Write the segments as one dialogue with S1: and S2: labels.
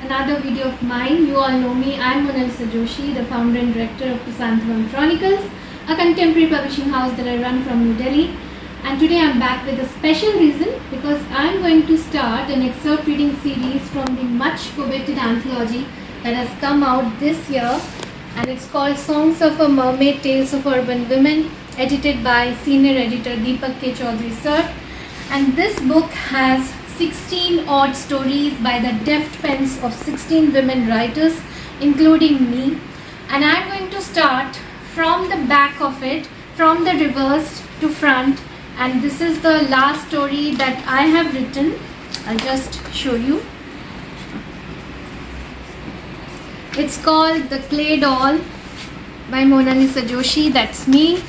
S1: another video of mine. You all know me. I'm Monalisa Joshi, the founder and director of Chrysanthemum Chronicles, a contemporary publishing house that I run from New Delhi. And today I'm back with a special reason because I'm going to start an excerpt reading series from the much coveted anthology that has come out this year, and it's called Songs of a Mermaid, Tales of Urban Women, edited by senior editor Deepak K. Chaudhary sir. And this book has 16 odd stories by the deft pens of 16 women writers, including me. And I'm going to start from the back of it, from the reverse to front. And this is the last story that I have written. I'll just show you. It's called The Clay Doll by Monalisa Joshi. That's me.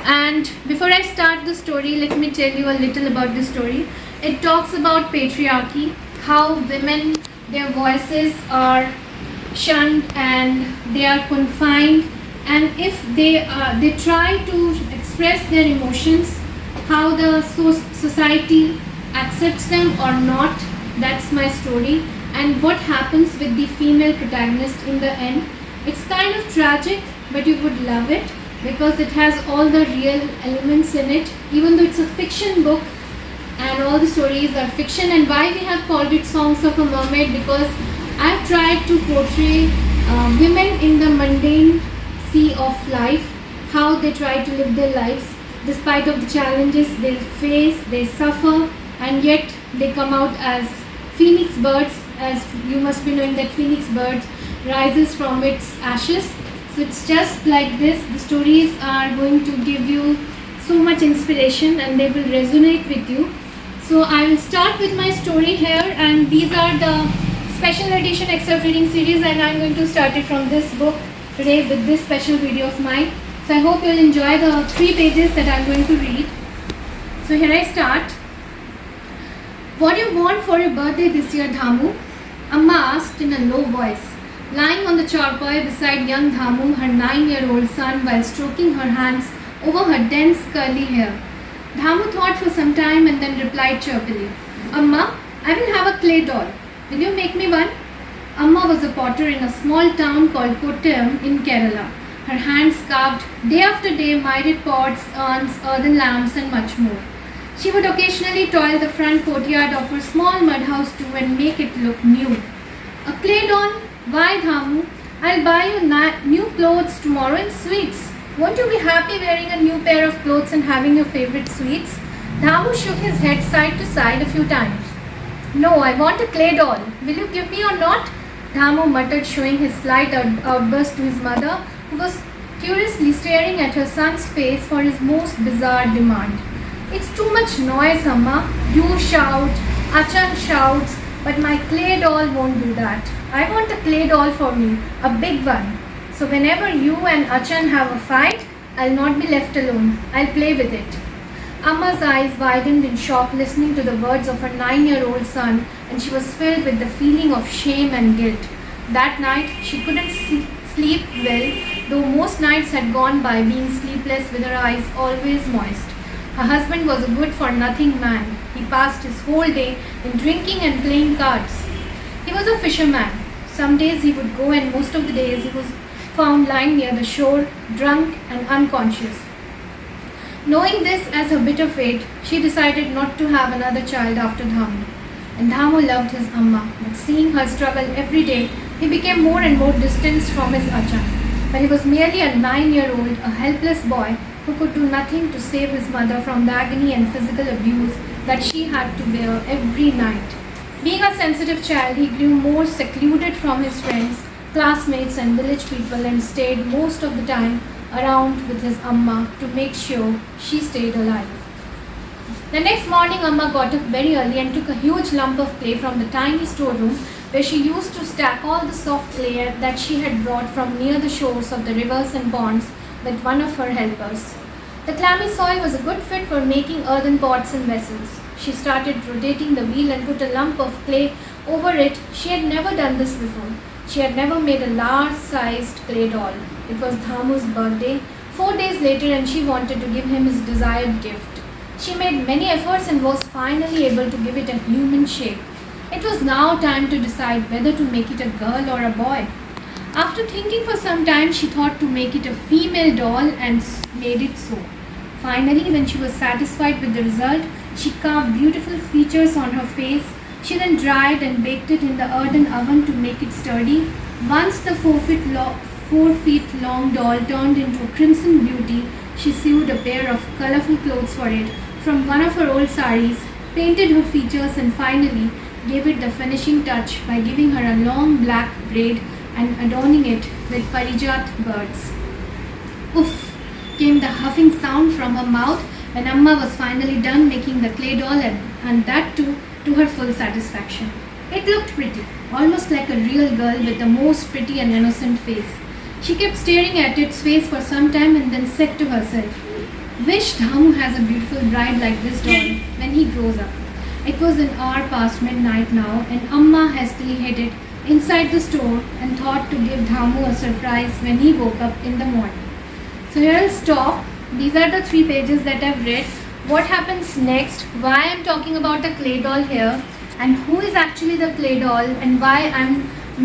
S1: And before I start the story, let me tell you a little about the story. It talks about patriarchy, how women, their voices are shunned and they are confined, and if they try to express their emotions, how the society accepts them or not. That's my story, and what happens with the female protagonist in the end. It's kind of tragic, but you would love it because it has all the real elements in it, even though it's a fiction book and all the stories are fiction. And why we have called it Songs of a Mermaid? Because I've tried to portray women in the mundane sea of life, how they try to live their lives despite of the challenges they face, they suffer, and yet they come out as phoenix birds. As you must be knowing that phoenix bird rises from its ashes. So it's just like this. The stories are going to give you so much inspiration and they will resonate with you. So I will start with my story here, and these are the special edition excerpt reading series, and I'm going to start it from this book today with this special video of mine. So I hope you'll enjoy the 3 pages that I'm going to read. So here I start. What do you want for your birthday this year, Dhamu? Amma asked in a low voice, lying on the charpoy beside young Dhamu, her 9-year-old son, while stroking her hands over her dense curly hair. Dhamu thought for some time and then replied chirpily, Amma, I will have a clay doll. Will you make me one? Amma was a potter in a small town called Kottayam in Kerala. Her hands carved day after day myriad pots, urns, earthen lamps, and much more. She would occasionally toil the front courtyard of her small mud house too and make it look new. A clay doll? Why, Dhamu? I'll buy you new clothes tomorrow and sweets. Won't you be happy wearing a new pair of clothes and having your favorite sweets? Dhamu shook his head side to side a few times. No, I want a clay doll. Will you give me or not? Dhamu muttered, showing his slight outburst to his mother, who was curiously staring at her son's face for his most bizarre demand. It's too much noise, Amma. You shout, Achan shouts, but my clay doll won't do that. I want a clay doll for me, a big one. So whenever you and Achan have a fight, I'll not be left alone. I'll play with it. Amma's eyes widened in shock listening to the words of her 9-year-old son, and she was filled with the feeling of shame and guilt. That night, she couldn't sleep well, though most nights had gone by being sleepless with her eyes always moist. Her husband was a good-for-nothing man. He passed his whole day in drinking and playing cards. He was a fisherman. Some days he would go, and most of the days he was found lying near the shore, drunk and unconscious. Knowing this as her bitter fate, she decided not to have another child after Dhamu. And Dhamu loved his Amma, but seeing her struggle every day, he became more and more distanced from his Achan. But he was merely a 9-year-old, a helpless boy who could do nothing to save his mother from the agony and physical abuse that she had to bear every night. Being a sensitive child, he grew more secluded from his friends, classmates and village people, and stayed most of the time around with his Amma to make sure she stayed alive. The next morning, Amma got up very early and took a huge lump of clay from the tiny storeroom where she used to stack all the soft clay that she had brought from near the shores of the rivers and ponds with one of her helpers. The clammy soil was a good fit for making earthen pots and vessels. She started rotating the wheel and put a lump of clay over it. She had never done this before. She had never made a large-sized clay doll. It was Dhamu's birthday, 4 days later, and she wanted to give him his desired gift. She made many efforts and was finally able to give it a human shape. It was now time to decide whether to make it a girl or a boy. After thinking for some time, she thought to make it a female doll and made it so. Finally, when she was satisfied with the result, she carved beautiful features on her face. She then dried and baked it in the earthen oven to make it sturdy. Once the 4 feet long doll turned into a crimson beauty, she sewed a pair of colorful clothes for it from one of her old saris, painted her features, and finally gave it the finishing touch by giving her a long black braid and adorning it with parijat birds. Oof! Came the huffing sound from her mouth when Amma was finally done making the clay doll, and that too to her full satisfaction. It looked pretty, almost like a real girl with the most pretty and innocent face. She kept staring at its face for some time and then said to herself, "Wish Dhamu has a beautiful bride like this doll when he grows up." It was an hour past midnight now, and Amma hastily hid it inside the store and thought to give Dhamu a surprise when he woke up in the morning. So here I'll stop. These are the 3 pages that I've read. What happens next, why I'm talking about the clay doll here, and who is actually the clay doll, and why I'm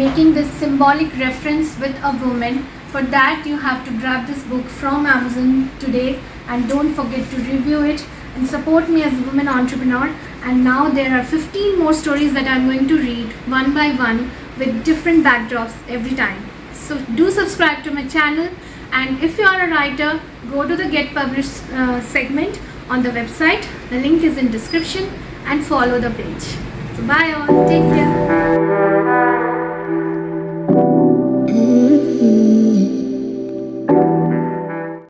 S1: making this symbolic reference with a woman. For that, you have to grab this book from Amazon today, and don't forget to review it and support me as a woman entrepreneur. And now there are 15 more stories that I'm going to read one by one with different backdrops every time. So do subscribe to my channel, and if you are a writer, go to the Get Published segment on the website. The link is in description, and follow the page. So bye all, take care.